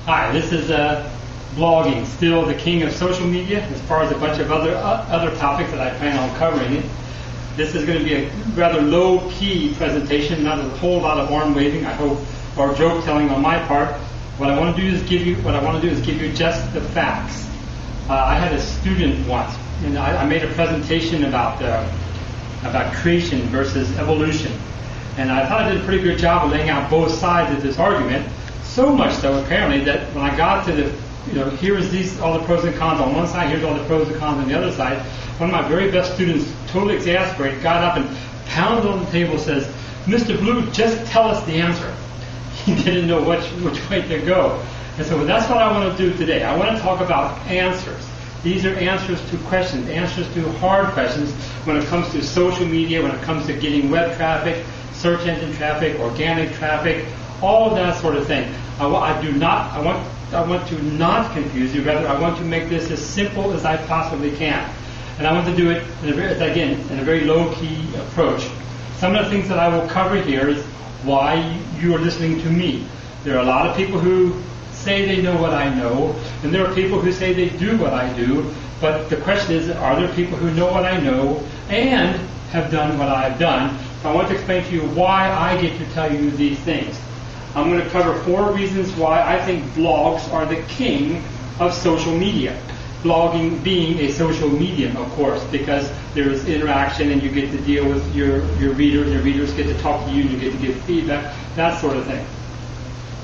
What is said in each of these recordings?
Hi, this is blogging, still the king of social media as far as a bunch of other topics that I plan on covering. This is going to be a rather low-key presentation, not a whole lot of arm waving, I hope, or joke telling on my part. What I want to do is give you just the facts. I had a student once, and I made a presentation about creation versus evolution, and I thought I did a pretty good job of laying out both sides of this argument. So much so, apparently, that when I got to the, here's all the pros and cons on one side, here's all the pros and cons on the other side, one of my very best students, totally exasperated, got up and pounded on the table, says, "Mr. Blue, just tell us the answer." He didn't know which way to go. And so that's what I want to do today. I want to talk about answers. These are answers to questions, answers to hard questions when it comes to social media, when it comes to getting web traffic, search engine traffic, organic traffic, all of that sort of thing. I want to not confuse you. Rather, I want to make this as simple as I possibly can. And I want to do it, in a very low-key approach. Some of the things that I will cover here is why you are listening to me. There are a lot of people who say they know what I know, and there are people who say they do what I do. But the question is, are there people who know what I know and have done what I've done? So I want to explain to you why I get to tell you these things. I'm going to cover 4 reasons why I think blogs are the king of social media. Blogging being a social medium, of course, because there is interaction and you get to deal with your readers, your readers get to talk to you and you get to give feedback, that sort of thing.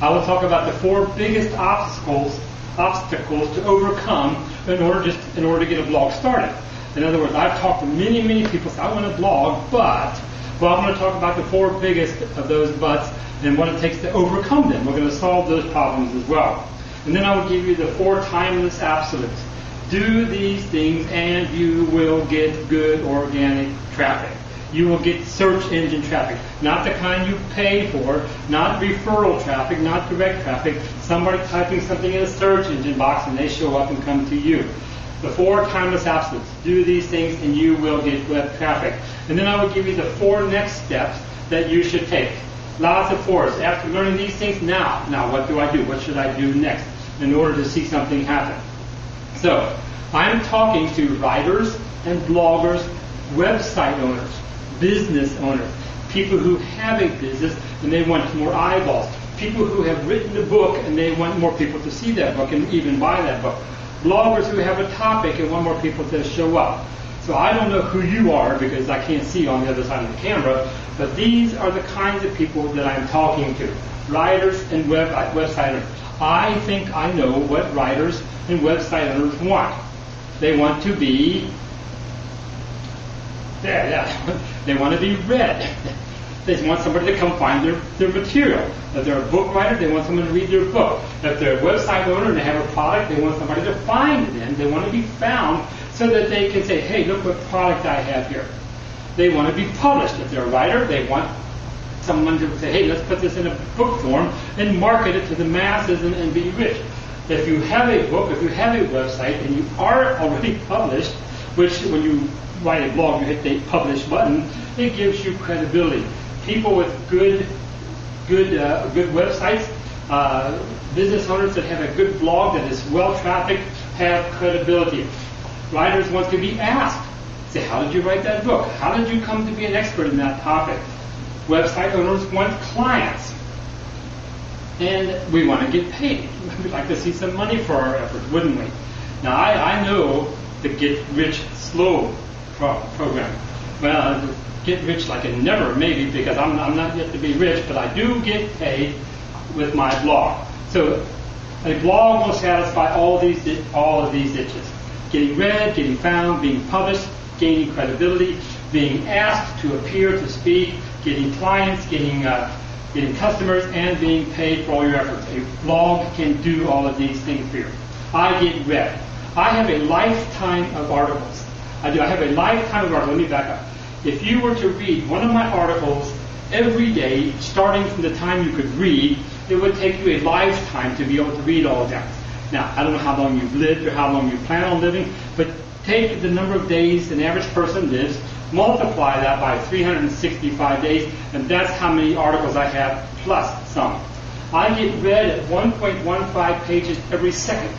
I will talk about the 4 biggest obstacles to overcome in order to get a blog started. In other words, I've talked to many people say, I want to blog, but, well, I'm going to talk about the 4 biggest of those buts and what it takes to overcome them. We're going to solve those problems as well. And then I will give you the 4 timeless absolutes. Do these things and you will get good organic traffic. You will get search engine traffic. Not the kind you pay for, not referral traffic, not direct traffic. Somebody typing something in a search engine box and they show up and come to you. The 4 timeless absolutes. Do these things and you will get web traffic. And then I will give you the 4 next steps that you should take. Lots of 4s. After learning these things, now what do I do? What should I do next in order to see something happen? So, I'm talking to writers and bloggers, website owners, business owners, people who have a business and they want more eyeballs, people who have written a book and they want more people to see that book and even buy that book, bloggers who have a topic and want more people to show up. So I don't know who you are because I can't see on the other side of the camera, but these are the kinds of people that I'm talking to, writers and website owners. I think I know what writers and website owners want. They want to be, they want to be read. They want somebody to come find their material. If they're a book writer, they want someone to read their book. If they're a website owner and they have a product, they want somebody to find them. They want to be found so that they can say, hey, look what product I have here. They want to be published. If they're a writer, they want someone to say, hey, let's put this in a book form and market it to the masses and be rich. If you have a book, if you have a website, and you are already published, which when you write a blog, you hit the publish button, it gives you credibility. People with good websites, business owners that have a good blog that is well trafficked, have credibility. Writers want to be asked. Say, how did you write that book? How did you come to be an expert in that topic? Website owners want clients. And we want to get paid. We'd like to see some money for our efforts, wouldn't we? Now, I know the Get Rich Slow program. Well, get rich like a never, maybe, because I'm not yet to be rich, but I do get paid with my blog. So a blog will satisfy all of these itches. Getting read, getting found, being published, gaining credibility, being asked to appear, to speak, getting clients, getting customers, and being paid for all your efforts. A blog can do all of these things for you. I get read. I have a lifetime of articles. I have a lifetime of articles. Let me back up. If you were to read one of my articles every day, starting from the time you could read, it would take you a lifetime to be able to read all of them. Now, I don't know how long you've lived or how long you plan on living, but take the number of days an average person lives, multiply that by 365 days, and that's how many articles I have plus some. I get read at 1.15 pages every second.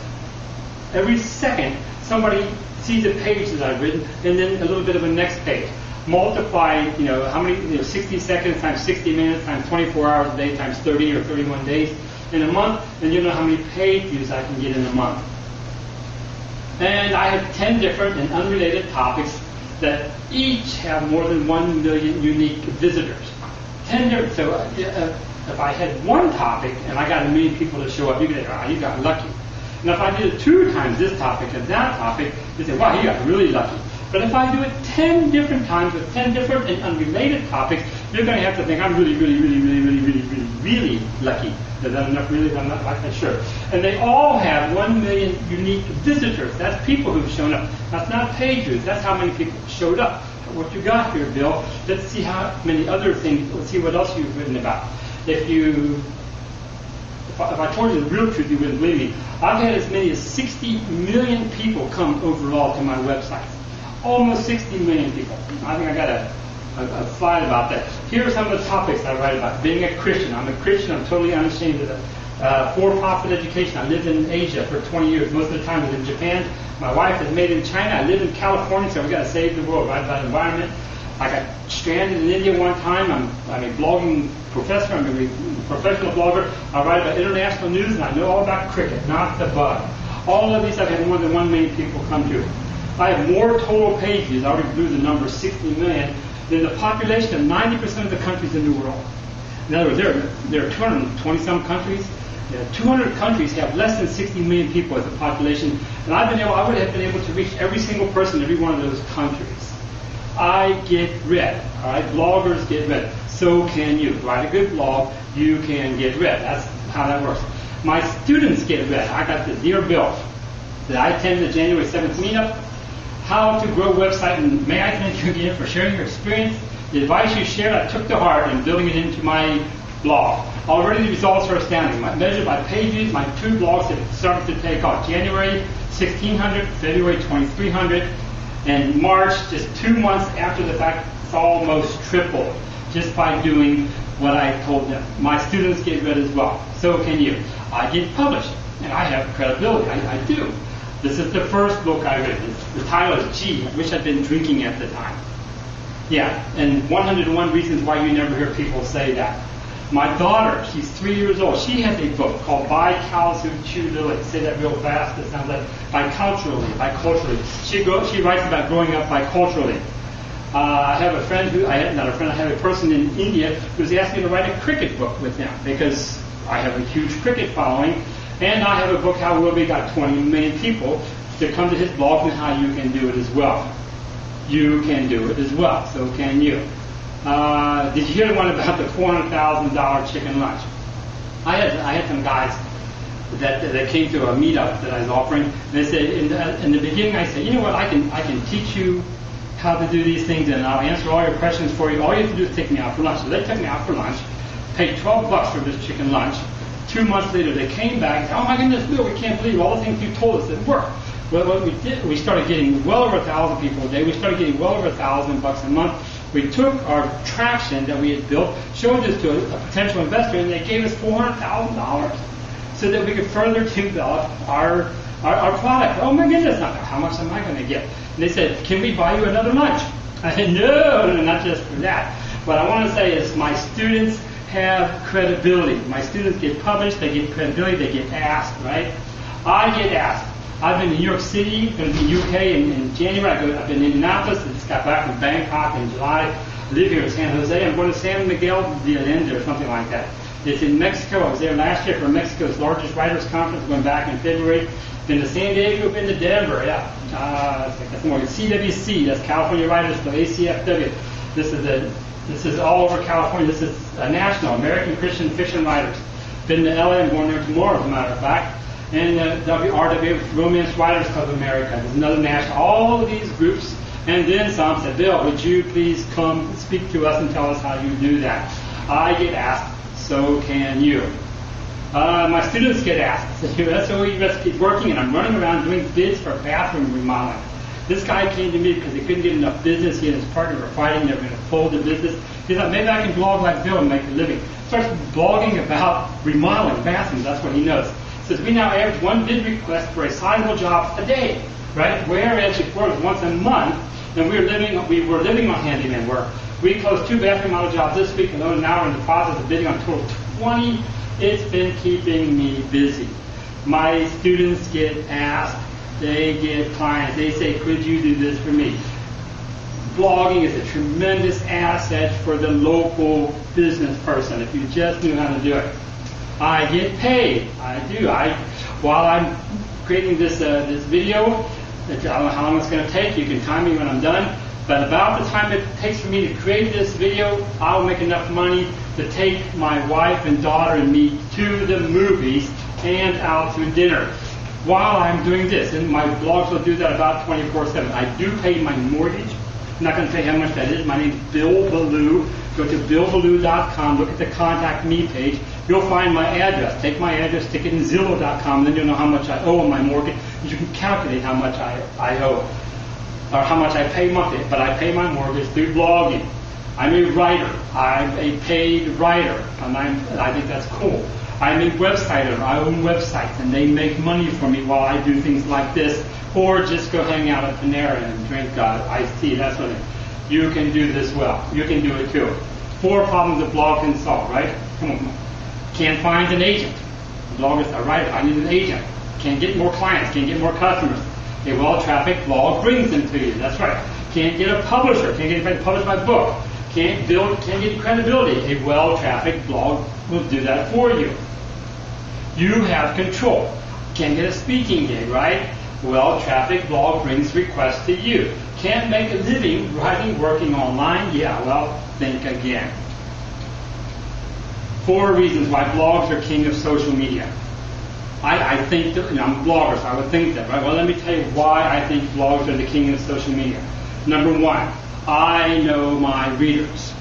Every second, somebody sees a page that I've written, and then a little bit of a next page. Multiply, how many, 60 seconds times 60 minutes times 24 hours a day times 30 or 31 days in a month, and you know how many page views I can get in a month. And I have 10 different and unrelated topics that each have more than 1 million unique visitors. 10 different. So if I had one topic and I got 1 million people to show up, you could say, you got lucky. And if I did it 2 times this topic and that topic, you say, wow, you got really lucky. But if I do it 10 different times with 10 different and unrelated topics, you're going to have to think, I'm really, really, really, really, really, really, really, really lucky. Is that enough really? I'm not quite sure. And they all have 1 million unique visitors. That's people who've shown up. That's not page views. That's how many people showed up. What you got here, Bill, let's see how many other things, let's see what else you've written about. If I told you the real truth, you wouldn't believe me. I've had as many as 60 million people come overall to my website. Almost 60 million people. I think I got a slide about that. Here are some of the topics I write about. Being a Christian. I'm a Christian. I'm totally unashamed of it. For-profit education. I lived in Asia for 20 years. Most of the time I was in Japan. My wife is made in China. I live in California, so we've got to save the world, right, about the environment. I got stranded in India one time. I'm a blogging professor. I'm a professional blogger. I write about international news, and I know all about cricket, not the bug. All of these I've had more than 1 million people come to. I have more total page views, I already blew the number 60 million, than the population of 90% of the countries in the world. In other words, there are 220-some countries. 200 countries have less than 60 million people as a population, and I would have been able to reach every single person in every one of those countries. I get read. All right, bloggers get read. So can you. Write a good blog, you can get read. That's how that works. My students get read. I got the Dear Bill that I attended the January 7th meetup. How to grow a website, and may I thank you again for sharing your experience. The advice you shared, I took to heart and building it into my blog. Already the results are astounding. Measured by page views, my 2 blogs have started to take off. January 1,600, February 2,300, and March, just 2 months after the fact, it's almost tripled just by doing what I told them. My students get read as well. So can you. I get published, and I have credibility. I do. This is the first book I read. The title is Gee, I wish I'd been drinking at the time. Yeah, and 101 Reasons Why You Never Hear People Say That. My daughter, she's 3 years old, she has a book called Buy Cows Who Chew Lily. Say that real fast, it sounds like biculturally. She writes about growing up biculturally. I have a friend I have a person in India who's asked me to write a cricket book with him because I have a huge cricket following. And I have a book, How Wilby Got 20 Million People, to come to his blog, and how you can do it as well. You can do it as well. So can you. Did you hear the one about the $400,000 chicken lunch? I had some guys that came to a meetup that I was offering, and they said, in the beginning, I said, you know what, I can teach you how to do these things, and I'll answer all your questions for you. All you have to do is take me out for lunch. So they took me out for lunch, paid $12 for this chicken lunch. 2 months later, they came back and said, oh my goodness, Bill, we can't believe all the things you told us that worked. Well, what we did, we started getting well over 1,000 people a day. We started getting well over $1,000 a month. We took our traction that we had built, showed this to a potential investor, and they gave us $400,000 so that we could further develop our product. Oh my goodness, how much am I going to get? And they said, can we buy you another lunch? I said, no, not just for that. What I want to say is my students have credibility. My students get published, they get credibility, they get asked, right? I get asked. I've been in New York City, going to be UK in January. I've been in Indianapolis, I just got back from Bangkok in July. I live here in San Jose. I'm going to San Miguel de Allende or something like that. It's in Mexico. I was there last year for Mexico's largest writers conference, going back in February. Been to San Diego, been to Denver, yeah. That's more CWC, that's California Writers Club, ACFW. This is all over California. This is a national, American Christian Fiction Writers. Been to LA, I'm going there tomorrow, as a matter of fact. And WRW, Romance Writers Club of America. There's another national. All of these groups, and then some said, Bill, would you please come speak to us and tell us how you do that? I get asked, so can you. My students get asked. So SOE just keep working, and I'm running around doing bids for bathroom remodeling. This guy came to me because he couldn't get enough business. He and his partner were fighting. They were going to fold the business. He thought, maybe I can blog like Bill and make a living. starts blogging about remodeling bathrooms. That's what he knows. He says, we now average one bid request for a sizable job a day, right? Whereas before it was once a month, and we were living on handyman work. We closed 2 bathroom remodel jobs this week alone, and now we're in the process of bidding on a total of 20. It's been keeping me busy. My students get asked, they get clients, they say, could you do this for me? Blogging is a tremendous asset for the local business person if you just knew how to do it. I get paid. I do. While I'm creating this video, I don't know how long it's going to take. You can time me when I'm done. But about the time it takes for me to create this video, I'll make enough money to take my wife and daughter and me to the movies and out to dinner while I'm doing this. And my blogs will do that about 24/7. I do pay my mortgage. I'm not going to tell you how much that is. My name is Bill Ballou. Go to BillBallou.com. Look at the Contact Me page. You'll find my address. Take my address, stick it in Zillow.com, then you'll know how much I owe on my mortgage. You can calculate how much I owe, or how much I pay monthly. But I pay my mortgage through blogging. I'm a writer. I'm a paid writer, and I think that's cool. I'm a websiter. I own websites, and they make money for me while I do things like this, or just go hang out at Panera and drink iced tea. That's what you can do this well. You can do it too. 4 problems a blog can solve, right? Come on. Can't find an agent. The bloggers are right. I need an agent. Can't get more clients. Can't get more customers. A well-trafficked blog brings them to you. That's right. Can't get a publisher. Can't get anybody to publish my book. Can't get credibility. A well-trafficked blog will do that for you. You have control. Can't get a speaking gig, right? Well-trafficked blog brings requests to you. Can't make a living writing, working online? Yeah, well, think again. 4 reasons why blogs are king of social media. I think that, I'm a blogger, so I would think that, right? Well, let me tell you why I think blogs are the king of social media. Number 1, I know my readers.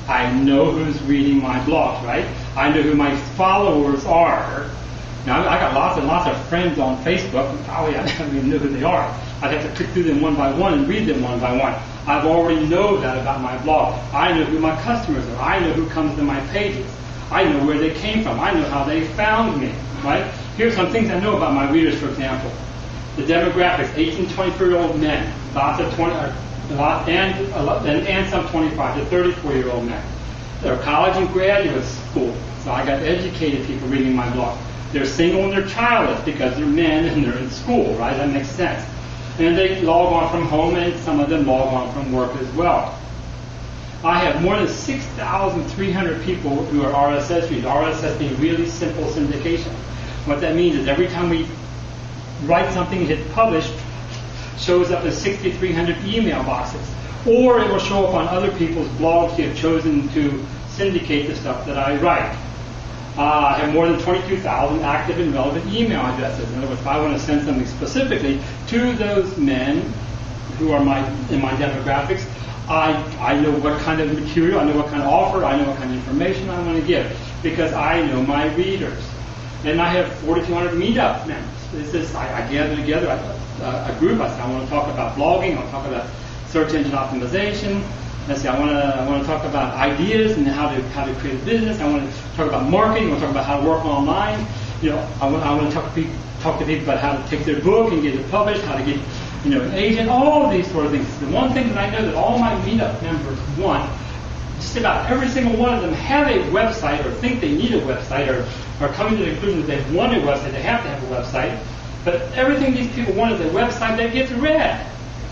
I know who's reading my blogs, right? I know who my followers are. Now, I got lots and lots of friends on Facebook. Probably I don't even know who they are. I'd have to click through them one by one and read them one by one. I've already know that about my blog. I know who my customers are. I know who comes to my pages. I know where they came from. I know how they found me, right? Here's some things I know about my readers, for example. The demographics, 18 to 24-year-old men, lots of 20, and some 25 to 34-year-old men. They're college and graduate school, so I got educated people reading my blog. They're single and they're childless because they're men and they're in school, right? That makes sense. And they log on from home, and some of them log on from work as well. I have more than 6,300 people who are RSS readers. RSS being really simple syndication. What that means is every time we write something and hit publish, shows up in 6,300 email boxes. Or it will show up on other people's blogs who have chosen to syndicate the stuff that I write. I have more than 22,000 active and relevant email addresses. In other words, if I want to send something specifically to those men who are in my demographics, I know what kind of material, I know what kind of offer, I know what kind of information I want to give because I know my readers. And I have 4,200 meetup members. This is I gather together a group. I say I want to talk about blogging. I want to talk about search engine optimization. Let's see. I want to talk about ideas and how to create a business. I want to talk about marketing. I want to talk about how to work online. I want to talk to people about how to take their book and get it published. How to get an agent. All of these sort of things. The one thing that I know that all my meetup members want, just about every single one of them have a website or think they need a website or are coming to the conclusion that they want a website. They have to have a website. But everything these people want is a website that gets read.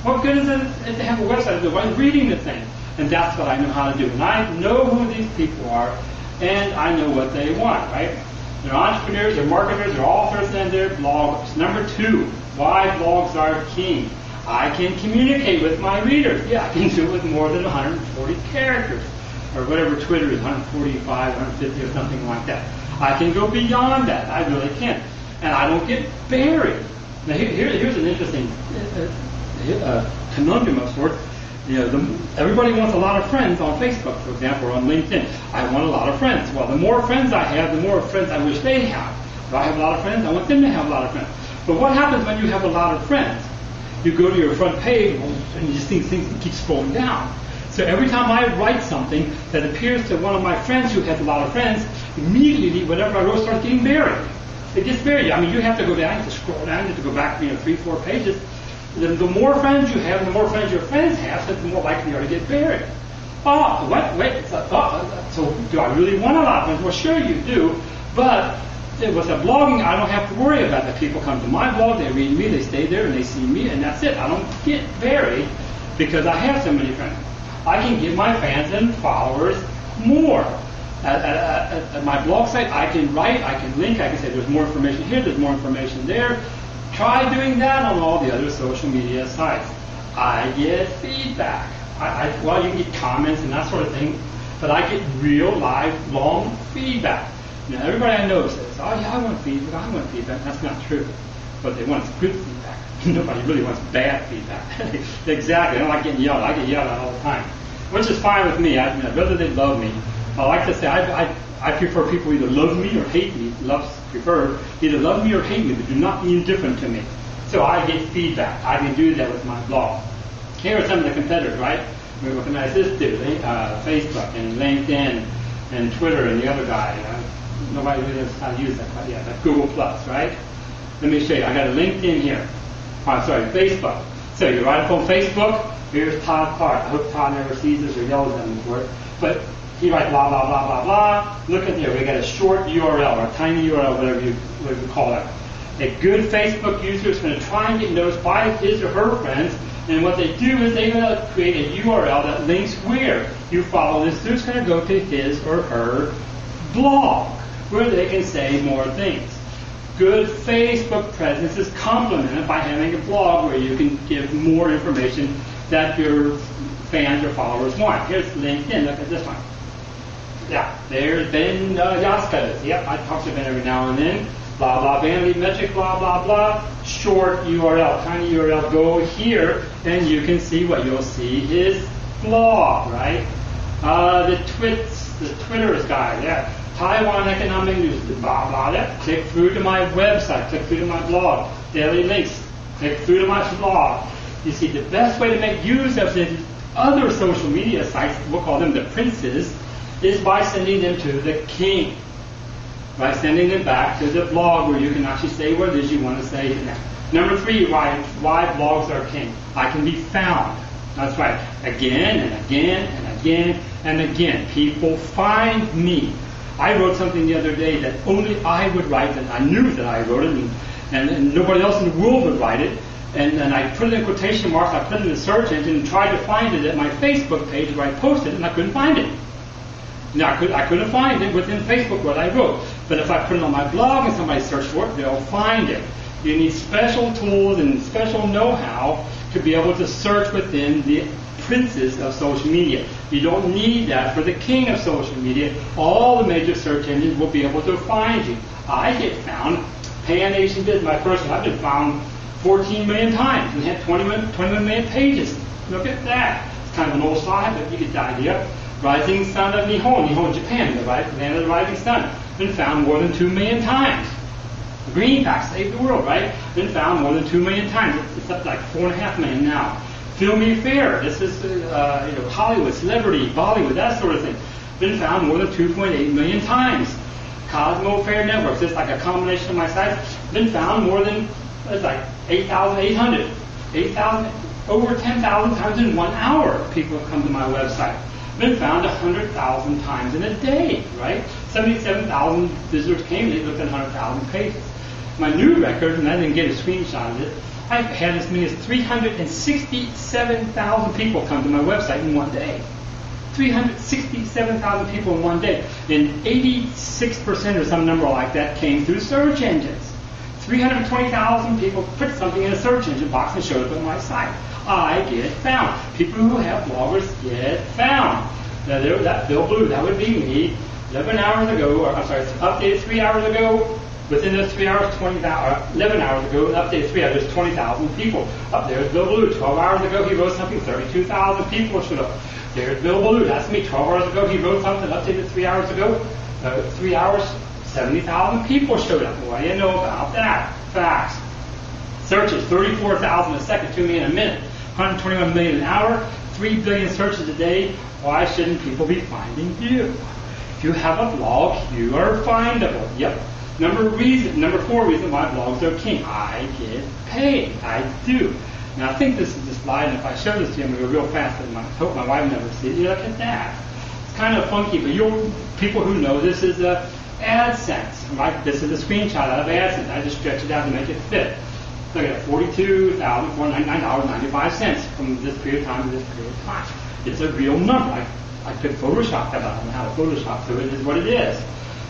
What good is it if they have a website if nobody's reading the thing? And that's what I know how to do. And I know who these people are, and I know what they want, right? They're entrepreneurs, they're marketers, they're authors, and they're bloggers. Number 2, why blogs are king. I can communicate with my readers. Yeah, I can do it with more than 140 characters, or whatever Twitter is, 145, 150, or something like that. I can go beyond that. I really can. And I don't get buried. Now, here's an interesting conundrum of sorts. Everybody wants a lot of friends on Facebook, for example, or on LinkedIn. I want a lot of friends. Well, the more friends I have, the more friends I wish they have. If I have a lot of friends, I want them to have a lot of friends. But what happens when you have a lot of friends? You go to your front page, and you just think things keep scrolling down. So every time I write something that appears to one of my friends who has a lot of friends, immediately whatever I wrote starts getting buried. It gets buried. I mean, you have to go down, you have to scroll down, you have to go back, 3-4 pages. The more friends you have, the more friends your friends have, the more likely you are to get buried. Oh, what? Wait. So do I really want a lot of friends? Well, sure you do, but with the blogging, I don't have to worry about that. People come to my blog, they read me, they stay there, and they see me, and that's it. I don't get buried because I have so many friends. I can give my fans and followers more. At my blog site, I can write, I can link, I can say there's more information here, there's more information there. Try doing that on all the other social media sites. I get feedback. Well, you can get comments and that sort of thing, but I get real, live, long feedback. Now, everybody I know says, oh yeah, I want feedback. That's not true. What they want is good feedback. Nobody really wants bad feedback. Exactly. I don't like getting yelled at. I get yelled at all the time, which is fine with me. I'd rather they love me. I like to say I prefer people either love me or hate me. Prefer either love me or hate me, but do not be indifferent to me. So I get feedback. I can do that with my blog. Here are some of the competitors, right? We recognize this dude, Facebook and LinkedIn and Twitter and the other guy. Nobody really knows how to use that, but yeah, that's Google Plus, right? Let me show you. I got a LinkedIn here. Facebook. So you write up on Facebook. Here's Todd Clark. I hope Todd never sees this or yells at me for it. But he writes blah, blah, blah, blah, blah. Look at there. We got a short URL or a tiny URL, whatever you call it. A good Facebook user is going to try and get noticed by his or her friends. And what they do is they're going to create a URL that links where you follow this. They're going to go to his or her blog where they can say more things. Good Facebook presence is complemented by having a blog where you can give more information that your fans or followers want. Here's LinkedIn. Look at this one. Yeah, there's Ben Yaskos. Yep, I talk to Ben every now and then. Blah, blah, vanity metric, blah, blah, blah. Short URL, tiny URL. Go here, and you can see what you'll see. His blog, right? The Twitter's guy, yeah. Taiwan Economic News, blah, blah, blah. Click through to my website, click through to my blog. Daily links, click through to my blog. You see, the best way to make use of the other social media sites, we'll call them the princes, is by sending them to the king. By sending them back to the blog where you can actually say what it is you want to say. Number 3, why blogs are king. I can be found. That's right. Again and again and again and again. People find me. I wrote something the other day that only I would write, and I knew that I wrote it, and nobody else in the world would write it. And I put it in quotation marks, I put it in the search engine and tried to find it at my Facebook page where I posted it, and I couldn't find it. Now, I couldn't find it within Facebook what I wrote. But if I put it on my blog and somebody search for it, they'll find it. You need special tools and special know-how to be able to search within the princes of social media. You don't need that for the king of social media. All the major search engines will be able to find you. I get found. Pan Asian Business, my first one, I've been found 14 million times and had 21 million pages. Look at that. It's kind of an old slide, but you get the idea. Rising Sun of Nihon, Japan, the land of the rising sun, been found more than 2 million times. Greenback saved the world, right? Been found more than 2 million times. It's up to like 4.5 million now. Filmy Fair, this is Hollywood, celebrity, Bollywood, that sort of thing. Been found more than 2.8 million times. Cosmo Fair Networks, it's like a combination of my sites. Been found more than, it's like 8,800. 8,000, over 10,000 times in 1 hour. People have come to my website. Been found 100,000 times in a day, right? 77,000 visitors came, they looked at 100,000 pages. My new record, and I didn't get a screenshot of it, I've had as many as 367,000 people come to my website in one day. 367,000 people in one day. And 86% or some number like that came through search engines. 320,000 people put something in a search engine box and showed up on my site. I get found. People who have bloggers get found. Now, that Bill Blue, that would be me. 11 hours ago, updated 3 hours ago. Within those 3 hours, 11 hours ago, updated 3 hours, there's 20,000 people. Up there's Bill Blue. 12 hours ago, he wrote something, 32,000 people showed up. There's Bill Blue. That's me. 12 hours ago, he wrote something, updated 3 hours ago. 3 hours, 70,000 people showed up. What do you know about that? Facts. Searches, 34,000 a second, 2 million a minute, 121 million an hour, 3 billion searches a day. Why shouldn't people be finding you? If you have a blog, you are findable. Yep. Number 4 reason why blogs are king. I get paid. I do. Now I think this is the slide, and if I show this to you, I'm going to go real fast, and I hope my wife never sees it. Look at that. It's kind of funky, but people who know this is AdSense, right? This is a screenshot out of AdSense. I just stretch it out to make it fit. Look at it, $42,499.95 from this period of time to this period of time. It's a real number. I could Photoshop that, but I don't know how to Photoshop, so it is what it is.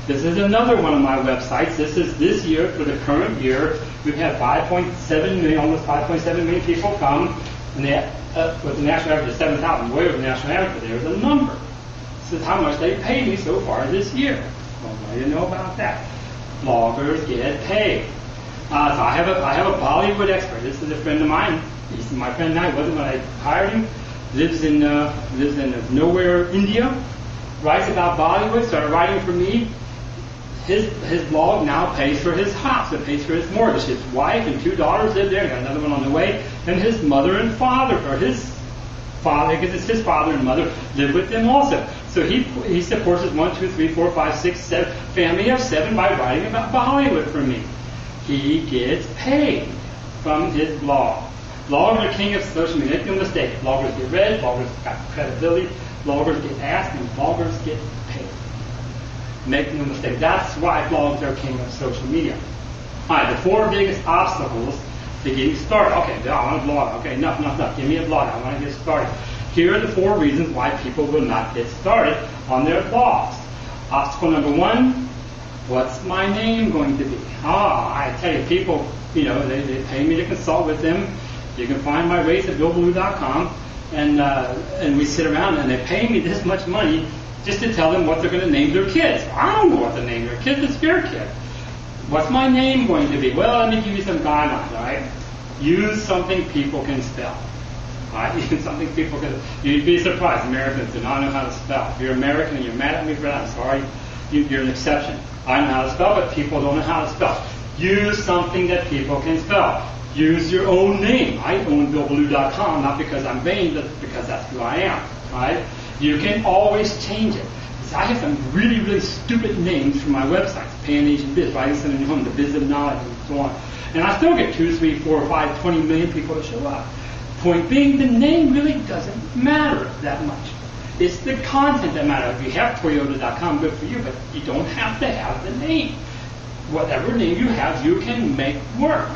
This is another one of my websites. This is this year, for the current year. We've had 5.7 million, almost 5.7 million people come, and with the national average of 7,000, way over the national average, but there's a number. This is how much they paid me so far this year. Well, what do you know about that? Bloggers get paid. So I have a Bollywood expert. This is a friend of mine. He's my friend now. He wasn't when I hired him. Lives in nowhere, India. Writes about Bollywood. Started writing for me. His blog now pays for his house. It pays for his mortgage. His wife and 2 daughters live there. Got another one on the way. And his mother and father, or his father, because it's his father and mother, live with them also. So he supports his 1, 2, 3, 4, 5, 6, 7 family of 7 by writing about Bollywood for me. He gets paid from his blog. Bloggers are king of social media. Make no mistake. Bloggers get read. Bloggers got credibility. Bloggers get asked, and bloggers get paid. Make no mistake. That's why blogs are king of social media. All right, the 4 biggest obstacles to getting started. Okay, I want a blog. Okay, enough. Give me a blog. I want to get started. Here are the 4 reasons why people will not get started on their blogs. Obstacle number 1, what's my name going to be? I tell you, people, they pay me to consult with them. You can find my rates at BillBallou.com, and we sit around and they pay me this much money just to tell them what they're going to name their kids. I don't know what to name their kids. It's their kid. What's my name going to be? Well, let me give you some guidelines, all right? Use something people can spell. All right? Use something people can. You'd be surprised. Americans do not know how to spell. If you're American and you're mad at me for that, I'm sorry. You're an exception. I know how to spell, but people don't know how to spell. Use something that people can spell. Use your own name. I own BillBallou.com, not because I'm vain, but because that's who I am. All right? You can always change it. I have some really, really stupid names for my websites. Pan-Asian Biz, Writing Center in Home, the Biz of Knowledge, and so on. And I still get 2, 3, 4, 5, 20 million people to show up. Point being, the name really doesn't matter that much. It's the content that matters. If you have Toyota.com, good for you, but you don't have to have the name. Whatever name you have, you can make work.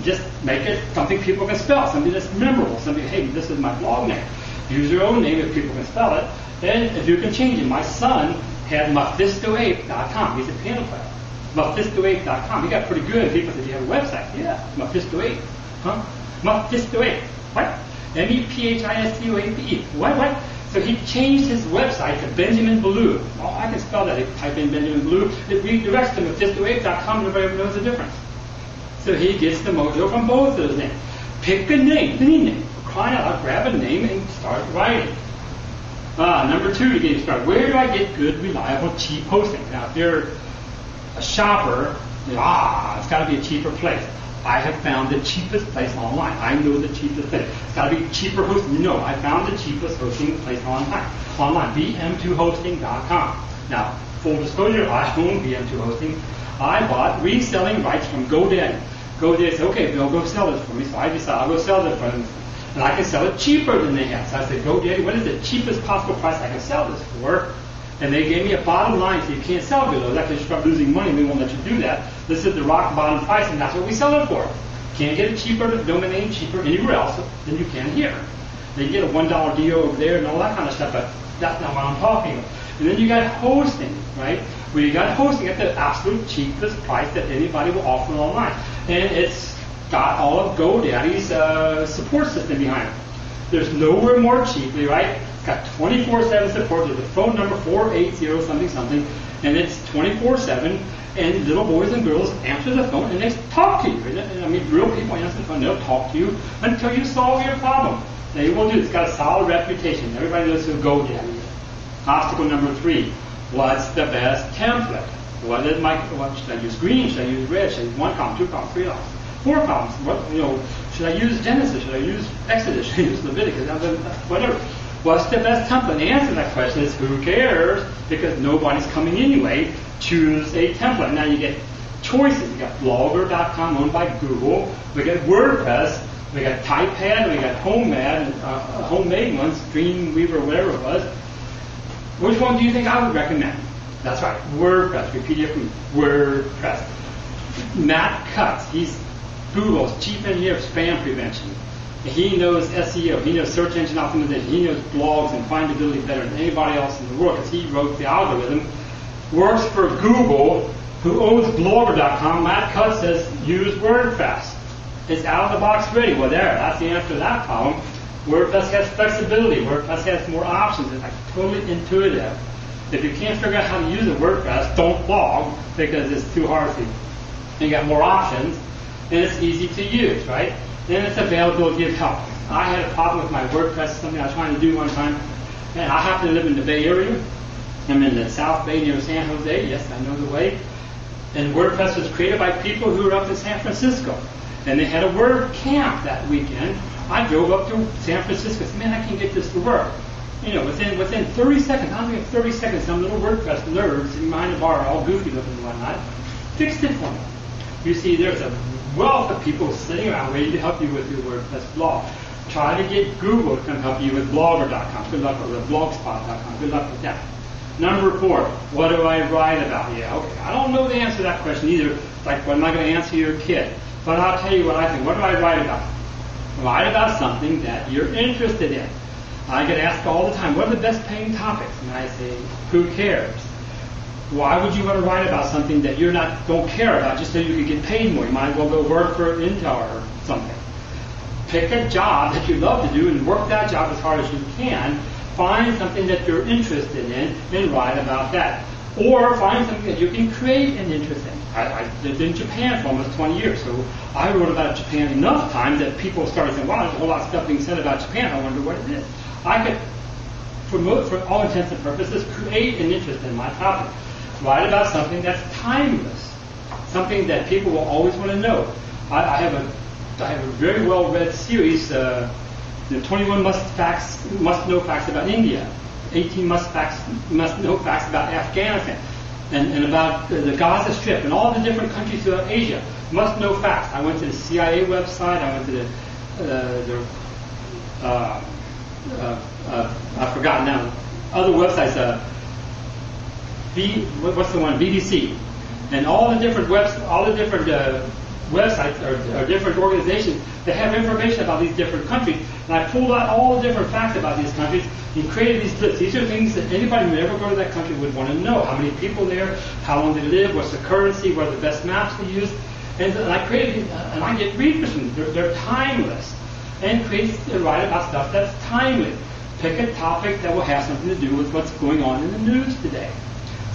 Just make it something people can spell, something that's memorable, something, hey, this is my blog name. Use your own name if people can spell it. Then if you can change it. My son had Mephisto8.com. He's a piano player. Mephisto8.com. He got pretty good. People said, do you have a website? Yeah, Mephisto8. Huh? Mephisto8. What? Mephistoape. What? So he changed his website to Benjamin Ballou. Oh, I can spell that. If you type in Benjamin Ballou, it redirects to Mephisto8.com. Nobody knows the difference. So he gets the mojo from both of those names. Pick a name, any name. Crying out loud, grab a name and start writing. Number 2 to get started. Where do I get good, reliable, cheap hosting? Now, if you're a shopper, it's got to be a cheaper place. I have found the cheapest place online. I know the cheapest place. It's got to be cheaper hosting. No, I found the cheapest hosting place online. BM2hosting.com. Now, full disclosure, I own BM2 Hosting. I bought reselling rights from GoDaddy. GoDaddy said, okay, Bill, go sell this for me. So I decided I'll go sell it for them. And I can sell it cheaper than they have. So I said, GoDaddy, what is the cheapest possible price I can sell this for? And they gave me a bottom line, so you can't sell below that because you start losing money. We won't let you do that. This is the rock bottom price, and that's what we sell it for. Can't get it cheaper, the domain name cheaper anywhere else than you can here. They get a $1 deal over there and all that kind of stuff, but that's not what I'm talking about. And then you got hosting, right? Where you got hosting at the absolute cheapest price that anybody will offer online. And it's got all of GoDaddy's support system behind it. There's nowhere more cheaply, right? It's got 24/7 support. There's a phone number 480 something something, and it's 24/7. And little boys and girls answer the phone and they talk to you. I mean, real people answer the phone. They'll talk to you until you solve your problem. They will do. It's got a solid reputation. Everybody knows who GoDaddy is. Obstacle number 3. What's the best template? What should I use? Green? Should I use red? Should I use 1 column, 2 columns, 3 columns, 4 columns? Should I use Genesis? Should I use Exodus? Should I use Leviticus? Whatever. What's the best template? The answer to that question is who cares? Because nobody's coming anyway. Choose a template. Now you get choices. You got Blogger.com, owned by Google. We got WordPress. We got Typepad. We got homemade ones, Dreamweaver, whatever it was. Which one do you think I would recommend? That's right, WordPress. Repeat it, WordPress. Matt Cutts. He's Google's chief engineer of spam prevention. He knows SEO. He knows search engine optimization. He knows blogs and findability better than anybody else in the world because he wrote the algorithm. Works for Google, who owns Blogger.com. Matt Cutts says use WordPress. It's out of the box ready. Well, that's the answer to that problem. WordPress has flexibility. WordPress has more options. It's like totally intuitive. If you can't figure out how to use a WordPress, don't blog because it's too hard for you. You got more options, and it's easy to use, right? And it's available to give help. I had a problem with my WordPress, something I was trying to do one time, and I happen to live in the Bay Area. I'm in the South Bay near San Jose. Yes, I know the way. And WordPress was created by people who were up in San Francisco. And they had a word camp that weekend. I drove up to San Francisco and said, man, I can get this to work. You know, within 30 seconds, I don't think 30 seconds, some little WordPress nerds sitting behind the bar, all goofy looking and whatnot, fixed it for me. You see, there's a wealth of people sitting around ready to help you with your WordPress blog. Try to get Google to come help you with Blogger.com. Good luck with Blogspot.com. Good luck with that. Number 4, what do I write about? Yeah, okay. I don't know the answer to that question either. Like, well, I'm not going to answer your kid. But I'll tell you what I think. What do I write about? Write about something that you're interested in. I get asked all the time, what are the best paying topics? And I say, who cares? Why would you want to write about something that you don't care about just so you can get paid more? You might as well go work for Intel or something. Pick a job that you love to do and work that job as hard as you can. Find something that you're interested in and write about that. Or find something that you can create an interest in. I lived in Japan for almost 20 years, so I wrote about Japan enough times that people started saying, wow, there's a whole lot of stuff being said about Japan. I wonder what it is. I could, for all intents and purposes, create an interest in my topic. Write about something that's timeless, something that people will always want to know. I have a very well-read series, the 21 must-know facts about India, 18 must-know facts about Afghanistan, and about the Gaza Strip and all the different countries throughout Asia. Must-know facts. I went to the CIA website. I went to I've forgotten now. Other websites. What's the one? BBC, and all the different websites or different organizations that have information about these different countries. And I pulled out all the different facts about these countries and created these lists. These are things that anybody who would ever go to that country would want to know. How many people there, how long they live, what's the currency, what are the best maps to use. And I created, and I get readers from them. They're timeless. And write about stuff that's timely. Pick a topic that will have something to do with what's going on in the news today.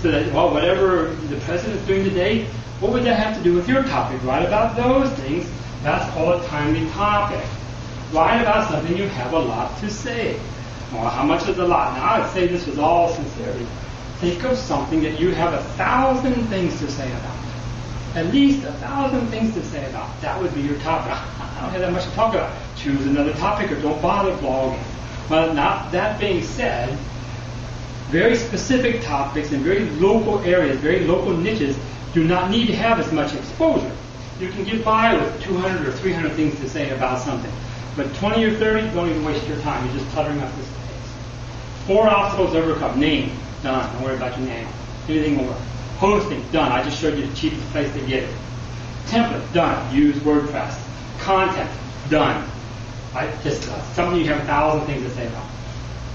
So that, well, whatever the president's doing today, what would that have to do with your topic? Write about those things. That's called a timely topic. Write about something you have a lot to say. Well, how much is a lot? Now, I would say this with all sincerity. Think of something that you have 1,000 things to say about. At least 1,000 things to say about. That would be your topic. I don't have that much to talk about. Choose another topic or don't bother blogging. But not that being said, very specific topics in very local areas, very local niches, do not need to have as much exposure. You can get by with 200 or 300 things to say about something. But 20 or 30, don't even waste your time. You're just cluttering up this space. 4 obstacles to overcome. Name. Done. Don't worry about your name. Anything more. Hosting. Done. I just showed you the cheapest place to get it. Template. Done. Use WordPress. Content. Done. Something you have 1,000 things to say about.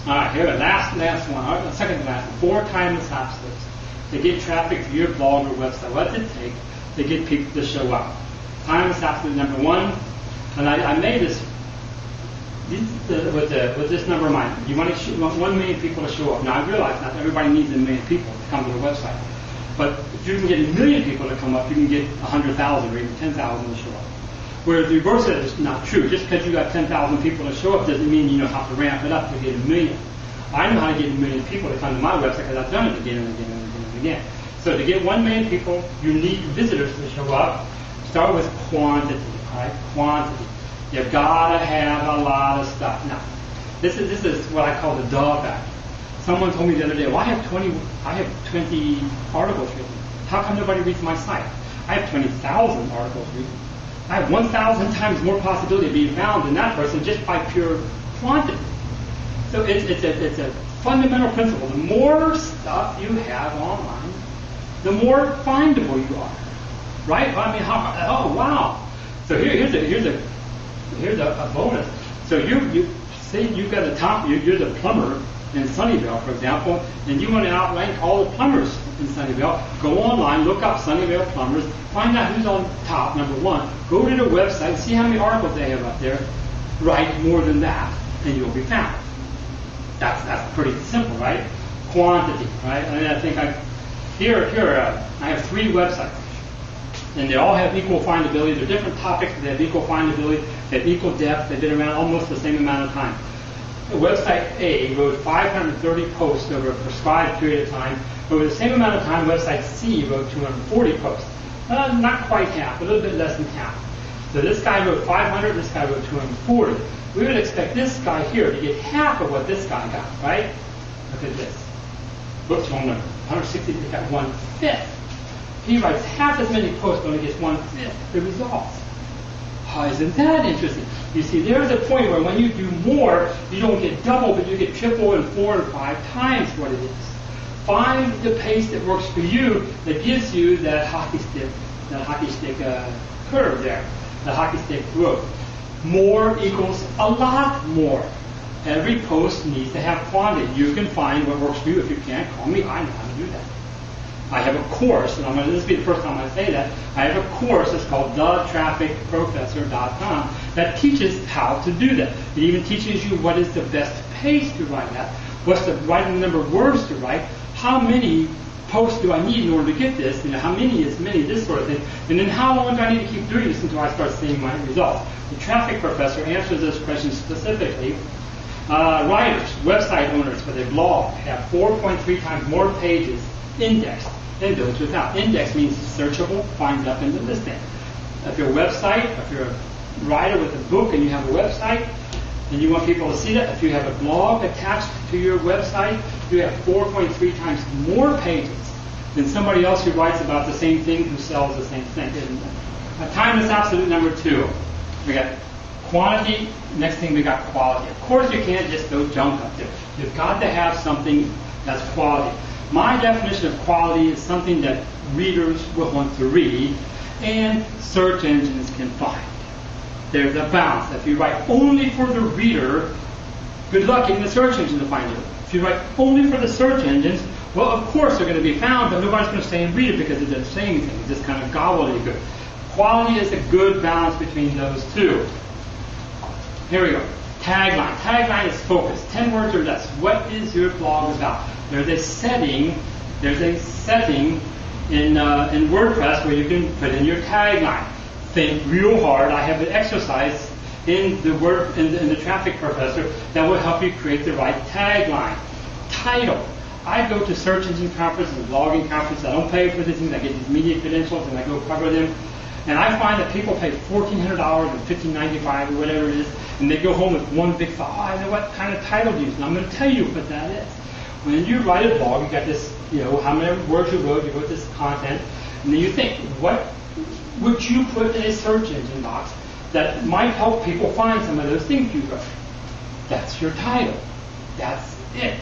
All right, here the last one, second to last one. 4 timeless obstacles to get traffic to your blog or website. What does it take to get people to show up? Timeless obstacle number 1, and I made this with this number in mind. You want 1 million people to show up. Now I realize not everybody needs 1 million people to come to the website, but if you can get 1 million people to come up, you can get 100,000 or even 10,000 to show up. Whereas the reverse of it is not true. Just because you got 10,000 people to show up doesn't mean you know how to ramp it up to get 1 million. I know how to get 1 million people to come to my website because I've done it again and again and again and again. So to get 1 million people, you need visitors to show up. Start with quantity, all right? Quantity. You've got to have a lot of stuff. Now, this is what I call the dog factor. Someone told me the other day, well, I have 20 articles written. How come nobody reads my site? I have 20,000 articles written. I have 1,000 times more possibility of being found than that person just by pure quantity. So it's a fundamental principle. The more stuff you have online, the more findable you are. Right? I mean, oh wow! So here's a bonus. So you say you've got you're the plumber in Sunnyvale, for example, and you want to outrank all the plumbers in Sunnyvale. Go online, look up Sunnyvale plumbers, find out who's on top. Number one, go to their website, see how many articles they have up there. Write more than that, and you'll be found. That's pretty simple, right? Quantity, right? And I think I have 3 websites. And they all have equal findability. They're different topics, but they have equal findability. They have equal depth. They've been around almost the same amount of time. The website A wrote 530 posts over a prescribed period of time. Over the same amount of time, website C wrote 240 posts. Not quite half, a little bit less than half. So this guy wrote 500, this guy wrote 240. We would expect this guy here to get half of what this guy got, right? Look at this. Whoops, wrong number. 160, he got 1/5. He writes half as many posts, but only gets 1/5 the results. Oh, isn't that interesting? You see, there's a point where when you do more, you don't get double, but you get triple and 4 and 5 times what it is. Find the pace that works for you that gives you that hockey stick curve there, the hockey stick growth. More equals a lot more. Every post needs to have quantity. You can find what works for you. If you can't, call me. I know how to do that. I have a course, and this will be the first time I say that. I have a course that's called thetrafficprofessor.com that teaches how to do that. It even teaches you what is the best pace to write at, what's the right number of words to write, how many posts do I need in order to get this, how many is many, this sort of thing, and then how long do I need to keep doing this until I start seeing my results. The Traffic Professor answers those questions specifically. Writers, website owners for their blog have 4.3 times more pages indexed than those without. Index means searchable, finds up in the listing. If you're a website, if you're a writer with a book and you have a website, and you want people to see that, if you have a blog attached to your website, you have 4.3 times more pages than somebody else who writes about the same thing who sells the same thing. Time is absolute number 2. We got quantity. Next thing we got quality. Of course you can't just throw junk up there. You've got to have something that's quality. My definition of quality is something that readers will want to read and search engines can find. There's a balance. If you write only for the reader, good luck getting the search engine to find you. If you write only for the search engines, well, of course they're going to be found, but nobody's going to stay and read it because it doesn't say anything. It's just kind of gobbledygook. Quality is a good balance between those two. Here we go. Tagline. Tagline is focus. 10 words or less. What is your blog about? There's a setting in WordPress where you can put in your tagline. Think real hard. I have an exercise in the Traffic Professor that will help you create the right tagline. Title. I go to search engine conferences and blogging conferences. I don't pay for these things. I get these media credentials and I go cover them. And I find that people pay $1,400 or $1,595 or whatever it is, and they go home with one big thought. Oh, I know what kind of title to use. And I'm going to tell you what that is. When you write a blog, you got this, how many words you wrote this content, and then you think, what would you put in a search engine box that might help people find some of those things you wrote? That's your title. That's it.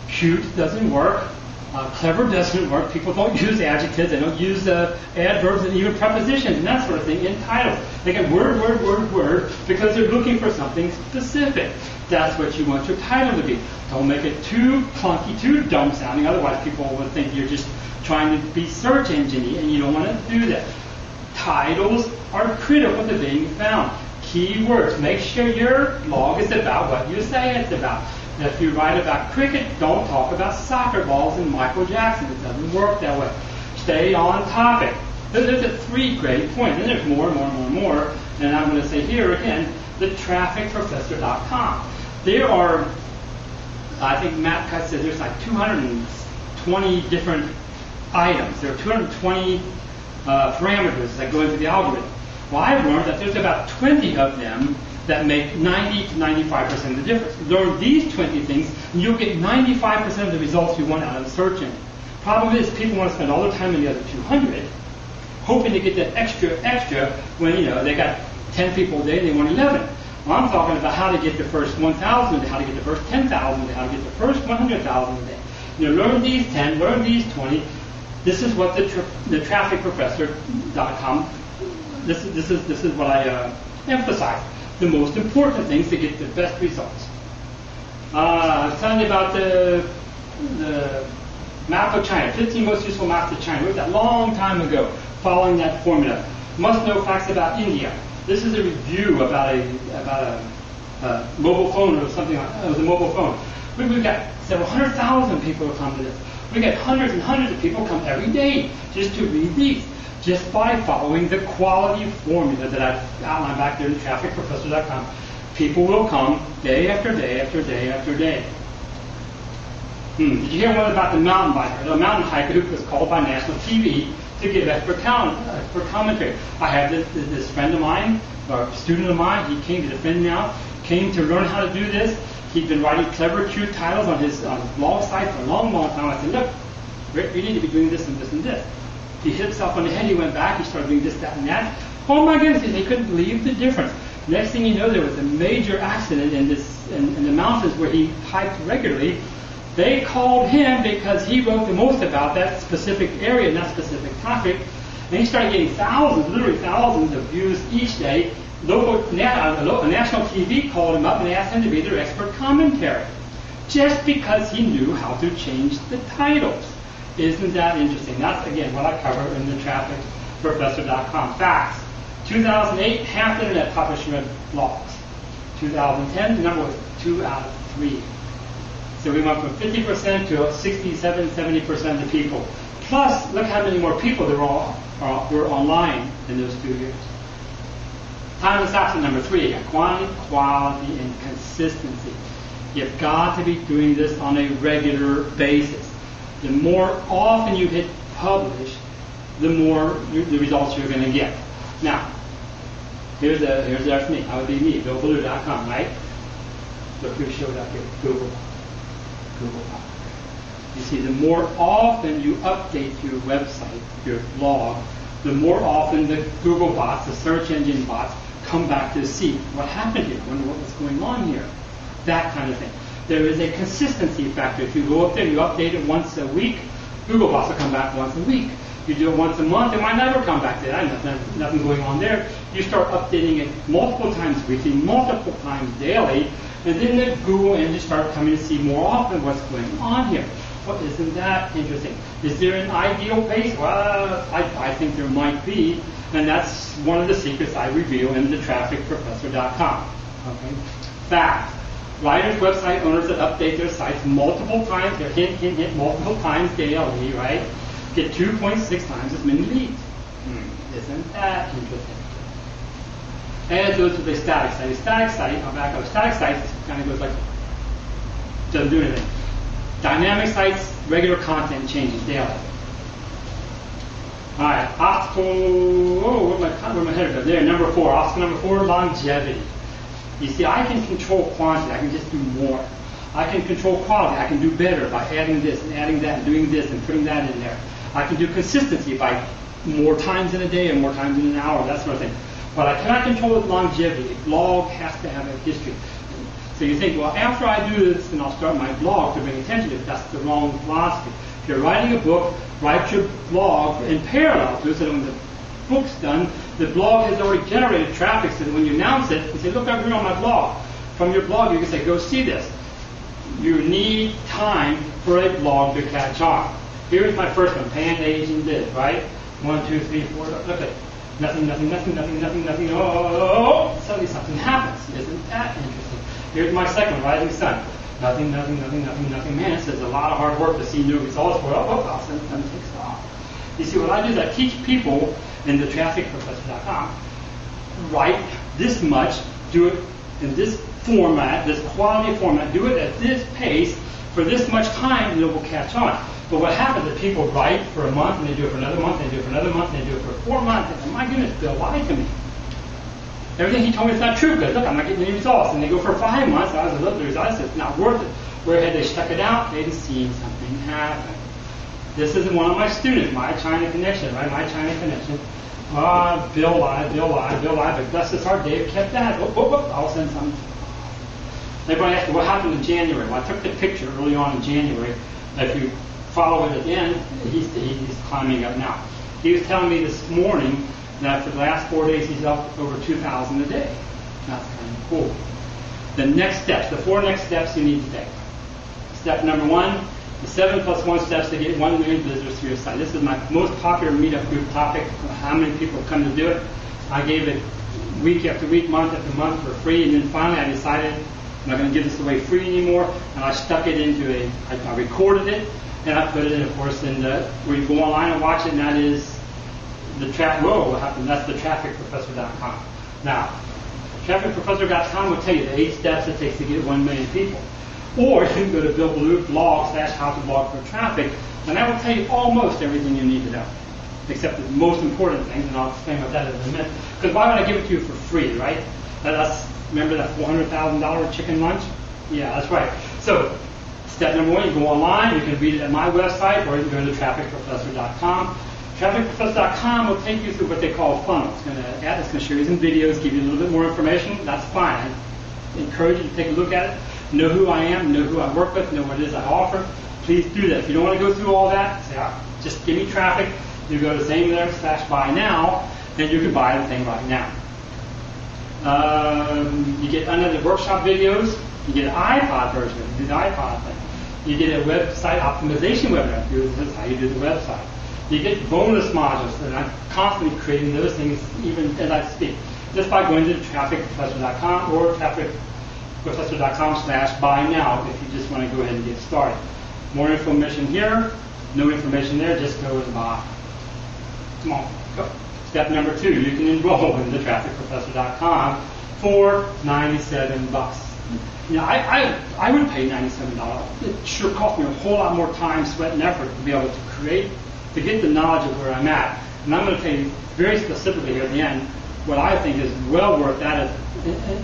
Cute doesn't work. Clever doesn't work. People don't use adjectives. They don't use adverbs and even prepositions and that sort of thing in titles. They get word because they're looking for something specific. That's what you want your title to be. Don't make it too clunky, too dumb sounding. Otherwise, people will think you're just trying to be search engine-y, and you don't want to do that. Titles are critical to being found. Keywords. Make sure your blog is about what you say it's about. Now, if you write about cricket, don't talk about soccer balls and Michael Jackson. It doesn't work that way. Stay on topic. Those are 3 great points. And there's more. And I'm going to say here again, thetrafficprofessor.com. There are, I think Matt Cutts said there's like 220 different items. There are 220 parameters that go into the algorithm. Well, I've learned that there's about 20 of them that make 90 to 95% of the difference. Learn these 20 things, and you'll get 95% of the results you want out of the search engine. Problem is, people want to spend all their time in the other 200, hoping to get that extra when, they got 10 people a day and they want 11. Well, I'm talking about how to get the first 1,000 a day, how to get the first 10,000 a day, how to get the first 100,000 a day. Learn these 10, learn these 20. This is what the trafficprofessor.com, this is what I emphasize. The most important things to get the best results. I was telling you about the map of China, 15 most useful maps of China. We did that a long time ago, following that formula. Must know facts about India. This is a review about a mobile phone or something like that. It was a mobile phone. We've got several 100,000 people who come to this. We get hundreds and hundreds of people come every day just to read these, just by following the quality formula that I've outlined back there in trafficprofessor.com. People will come day after day after day after day. Did you hear one about the mountain biker, the mountain hiker who was called by national TV to give expert commentary? I have this friend of mine, or student of mine, he came to defend me now, came to learn how to do this. He'd been writing clever, cute titles on his blog site for a long, long time. I said, look, Rick, you need to be doing this and this and this. He hit himself on the head, he went back, he started doing this, that, and that. Oh my goodness, he couldn't believe the difference. Next thing you know, there was a major accident in the mountains where he hiked regularly. They called him because he wrote the most about that specific area and that specific topic. And he started getting thousands, literally thousands of views each day. National TV called him up and asked him to be their expert commentary, just because he knew how to change the titles. Isn't that interesting? That's, again, what I cover in the trafficprofessor.com. Facts. 2008, half the internet published read blogs. 2010, the number was 2 out of 3. So we went from 50% to 67, 70% of the people. Plus, look how many more people there were online in those 2 years. Time and absent number 3, again, quantity, quality, and consistency. You've got to be doing this on a regular basis. The more often you hit publish, the more the results you're going to get. Now, here's me. I would be me, BillBallou.com, right? Look who showed up here. Google. You see, the more often you update your website, your blog, the more often the Google bots, the search engine bots, come back to see what happened here. I wonder what was going on here. That kind of thing. There is a consistency factor. If you go up there, you update it once a week, Google bots will come back once a week. You do it once a month, it might never come back to that. Nothing going on there. You start updating it multiple times weekly, multiple times daily, and then the Google engine start coming to see more often what's going on here. Well, isn't that interesting? Is there an ideal pace? Well, I think there might be, and that's one of the secrets I reveal in the trafficprofessor.com. Okay? Fact. Writers, website owners that update their sites multiple times, they're hit multiple times daily, right? Get 2.6 times as many leads. Isn't that interesting? And it goes to the static site. A static site, I'll back up. Static sites kind of goes like, doesn't do anything. Dynamic sites, regular content changes daily. All right, obstacle, where my header goes? There, number 4. Obstacle number 4, longevity. You see, I can control quantity. I can just do more. I can control quality. I can do better by adding this and adding that and doing this and putting that in there. I can do consistency by more times in a day or more times in an hour, that sort of thing. But I cannot control longevity. A blog has to have a history. So you think, well, after I do this, then I'll start my blog to bring attention to it. That's the wrong philosophy. If you're writing a book, write your blog in parallel to it, so that when the book's done, the blog has already generated traffic, so that when you announce it, you say, look, I'm here on my blog. From your blog, you can say, go see this. You need time for a blog to catch on. Here's my first one, Pan-Asian this, right? 1, 2, 3, 4, look at it. Nothing. Oh, suddenly something happens. Isn't that interesting? Here's my second, Rising Sun. Nothing. Man, this is a lot of hard work to see new results for it. I'll send them takes off. You see, what I do is I teach people in the trafficprofessor.com, write this much, do it in this format, this quality format, do it at this pace for this much time, and it will catch on. But what happens is people write for a month, and they do it for another month, and they do it for another month, and they do it for 4 months, and say, my goodness, Bill, lie to me. everything he told me is not true, because look, I'm not getting any results. And they go for 5 months, I was a little results, it's not worth it. Where had they stuck it out, they'd seen something happen. This is one of my students, My China Connection, right? My China Connection. Bill lied, but bless his heart, Dave kept that. I'll send something. Everybody asked me, what happened in January? Well, I took the picture early on in January. If you follow it again, he's climbing up now. He was telling me this morning that for the last 4 days he's up over 2,000 a day. That's kind of cool. The next steps, the 4 next steps you need to take. Step number 1, the 7+1 steps to get 1 million visitors to your site. This is my most popular meetup group topic. How many people come to do it? I gave it week after week, month after month for free, and then finally I decided I'm not going to give this away free anymore, and I stuck it into I recorded it, and I put it in, of course, where you go online and watch it, and that is the what happened? That's the trafficprofessor.com. Now, trafficprofessor.com will tell you the 8 steps it takes to get 1 million people. Or you can go to Bill Ballou blog/how to blog for traffic, and that will tell you almost everything you need to know, except the most important things, and I'll explain what that is in a minute. Because why would I give it to you for free, right? Remember that $400,000 chicken lunch? Yeah, that's right. So, step number 1, you go online, you can read it at my website, or you can go to trafficprofessor.com. Trafficprofessor.com will take you through what they call a funnel. It's going to show you some videos, give you a little bit more information. That's fine. I encourage you to take a look at it. Know who I am, know who I work with, know what it is I offer. Please do that. If you don't want to go through all that, say, just give me traffic. You go to same/buy now, then you can buy the thing right now. You get unedited workshop videos. You get an iPod version. You do the iPod thing. You get a website optimization webinar. This is how you do the website. You get bonus modules, and I'm constantly creating those things even as I speak. Just by going to trafficprofessor.com or trafficprofessor.com/buy now if you just want to go ahead and get started. More information here, no information there, just go and buy. Come on, go. Step number 2, you can enroll in the trafficprofessor.com for $97. You know, I would pay $97. It sure cost me a whole lot more time, sweat, and effort to be able to create, to get the knowledge of where I'm at. And I'm going to tell you very specifically here at the end what I think is well worth that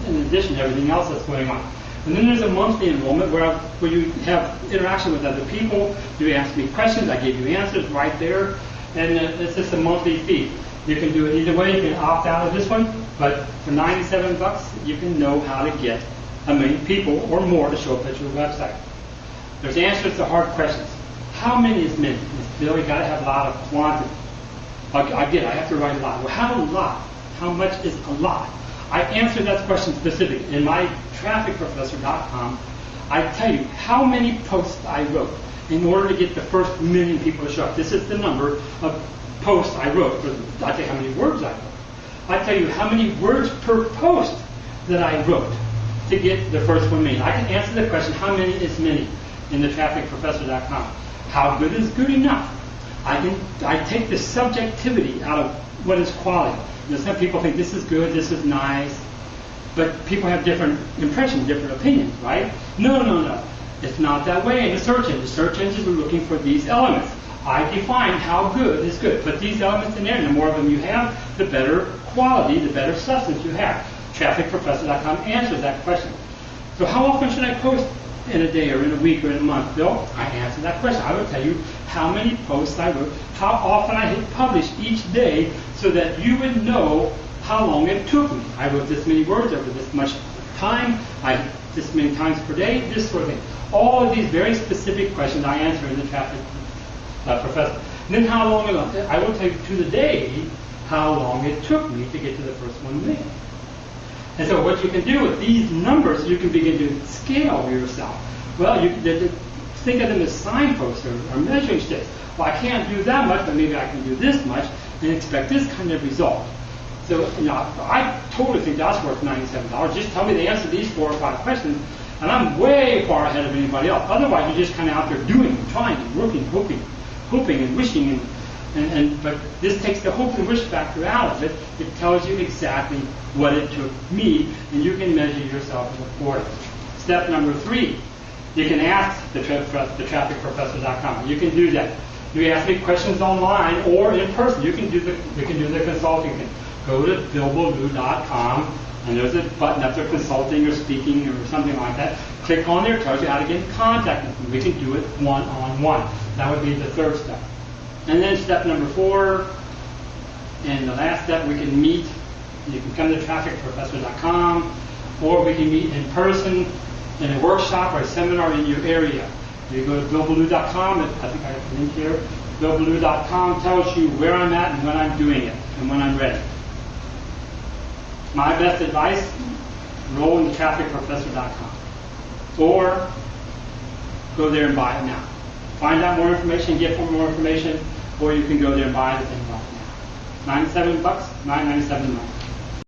in addition to everything else that's going on. And then there's a monthly enrollment where you have interaction with other people. You ask me questions, I give you answers right there, and it's just a monthly fee. You can do it either way. You can opt out of this one, but for $97, you can know how to get 1 million people or more to show up at your website. There's answers to hard questions. How many is many? Bill, you got to have a lot of quantity. I get it. I have to write a lot. Well, how a lot? How much is a lot? I answer that question specifically. In my trafficprofessor.com, I tell you how many posts I wrote in order to get the first 1 million people to show up. This is the number of posts I wrote. I tell you how many words I wrote. I tell you how many words per post that I wrote to get the first 1 million. I can answer the question, how many is many, in the trafficprofessor.com. How good is good enough? I take the subjectivity out of what is quality. You know, some people think this is good, this is nice, but people have different impressions, different opinions, right? No. It's not that way in the search engine. The search engines are looking for these elements. I define how good is good. Put these elements in there, and the more of them you have, the better quality, the better substance you have. TrafficProfessor.com answers that question. So how often should I post in a day or in a week or in a month? Bill, I answer that question. I would tell you how many posts I wrote, how often I hit publish each day, so that you would know how long it took me. I wrote this many words over this much time, this many times per day, this sort of thing. All of these very specific questions I answer in the Traffic Professor. And then how long I will tell you to the day how long it took me to get to the first 1 million. And so what you can do with these numbers, you can begin to scale yourself. Well, you think of them as signposts or measuring sticks. Well, I can't do that much, but maybe I can do this much and expect this kind of result. So, you know, I totally think that's worth $97. Just tell me the answer to these 4 or 5 questions, and I'm way far ahead of anybody else. Otherwise, you're just kind of out there doing, trying, working, hoping and wishing, but this takes the hope and wish factor out of it. It tells you exactly what it took me, and you can measure yourself accordingly. Step number 3, you can ask the TrafficProfessor.com. You can do that. You ask me questions online or in person. You can do the consulting thing. go to billbaloo.com, and there's a button up there, consulting or speaking or something like that. Click on there, it tells you how to get in contact with me. We can do it one-on-one. That would be the third step. And then step number 4, and the last step, we can meet. You can come to trafficprofessor.com, or we can meet in person in a workshop or a seminar in your area. You go to billbaloo.com, I think I have the link here. billbaloo.com tells you where I'm at and when I'm doing it and when I'm ready. My best advice, roll into trafficprofessor.com, or go there and buy it now. Find out more information, get more information, or you can go there and buy the thing right now. $97, $9.97 a month.